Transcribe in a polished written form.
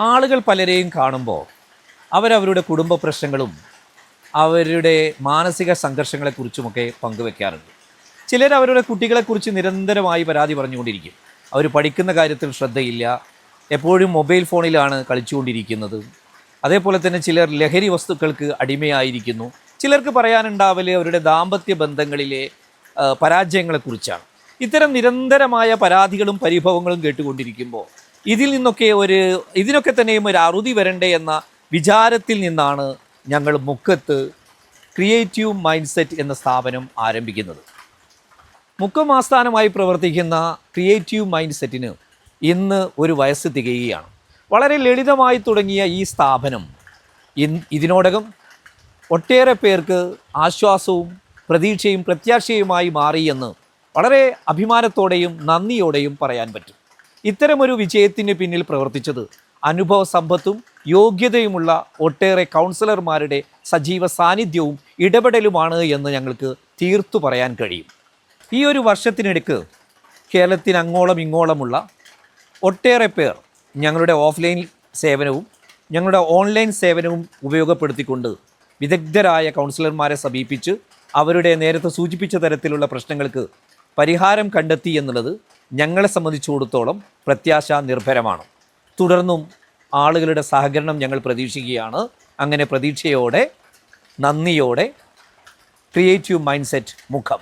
ആളുകൾ പലരെയും കാണുമ്പോൾ അവരവരുടെ കുടുംബ പ്രശ്നങ്ങളും അവരുടെ മാനസിക സംഘർഷങ്ങളെക്കുറിച്ചുമൊക്കെ പങ്കുവെക്കാറുണ്ട്. ചിലർ അവരുടെ കുട്ടികളെക്കുറിച്ച് നിരന്തരമായി പരാതി പറഞ്ഞുകൊണ്ടിരിക്കും. അവർ പഠിക്കുന്ന കാര്യത്തിൽ ശ്രദ്ധയില്ല, എപ്പോഴും മൊബൈൽ ഫോണിലാണ് കളിച്ചുകൊണ്ടിരിക്കുന്നത്. അതേപോലെ തന്നെ ചിലർ ലഹരി വസ്തുക്കൾക്ക് അടിമയായിരിക്കുന്നു. ചിലർക്ക് പറയാനുണ്ടാവല് അവരുടെ ദാമ്പത്യ ബന്ധങ്ങളിലെ പരാജയങ്ങളെക്കുറിച്ചാണ്. ഇത്തരം നിരന്തരമായ പരാതികളും പരിഭവങ്ങളും കേട്ടുകൊണ്ടിരിക്കുമ്പോൾ ഇതിനൊക്കെ തന്നെയും ഒരു അറുതി വരണ്ടേ എന്ന വിചാരത്തിൽ നിന്നാണ് ഞങ്ങൾ മുക്കത്ത് ക്രിയേറ്റീവ് മൈൻഡ് സെറ്റ് എന്ന സ്ഥാപനം ആരംഭിക്കുന്നത്. മുക്കം ആസ്ഥാനമായി പ്രവർത്തിക്കുന്ന ക്രിയേറ്റീവ് മൈൻഡ് സെറ്റിന് ഇന്ന് ഒരു വയസ്സ് തികയുകയാണ്. വളരെ ലളിതമായി തുടങ്ങിയ ഈ സ്ഥാപനം ഇതിനോടകം ഒട്ടേറെ പേർക്ക് ആശ്വാസവും പ്രതീക്ഷയും പ്രത്യാശയുമായി മാറിയെന്ന് വളരെ അഭിമാനത്തോടെയും നന്ദിയോടെയും പറയാൻ പറ്റും. ഇത്തരമൊരു വിജയത്തിന് പിന്നിൽ പ്രവർത്തിച്ചത് അനുഭവ സമ്പത്തും യോഗ്യതയുമുള്ള ഒട്ടേറെ കൗൺസിലർമാരുടെ സജീവ സാന്നിധ്യവും ഇടപെടലുമാണ് എന്ന് ഞങ്ങൾക്ക് തീർത്തു പറയാൻ കഴിയും. ഈ ഒരു വർഷത്തിനിടയ്ക്ക് കേരളത്തിന് അങ്ങോളം ഇങ്ങോളമുള്ള ഒട്ടേറെ പേർ ഞങ്ങളുടെ ഓഫ്ലൈൻ സേവനവും ഞങ്ങളുടെ ഓൺലൈൻ സേവനവും ഉപയോഗപ്പെടുത്തിക്കൊണ്ട് വിദഗ്ധരായ കൗൺസിലർമാരെ സമീപിച്ച് അവരുടെ നേരത്തെ സൂചിപ്പിച്ച തരത്തിലുള്ള പ്രശ്നങ്ങൾക്ക് പരിഹാരം കണ്ടെത്തി എന്നുള്ളത് ഞങ്ങളെ സംബന്ധിച്ചിടത്തോളം പ്രത്യാശ നിർഭരമാണ്. തുടർന്നും ആളുകളുടെ സഹകരണം ഞങ്ങൾ പ്രതീക്ഷിക്കുകയാണ്. അങ്ങനെ പ്രതീക്ഷയോടെ നന്ദിയോടെ ക്രിയേറ്റീവ് മൈൻഡ് സെറ്റ് മുക്കം.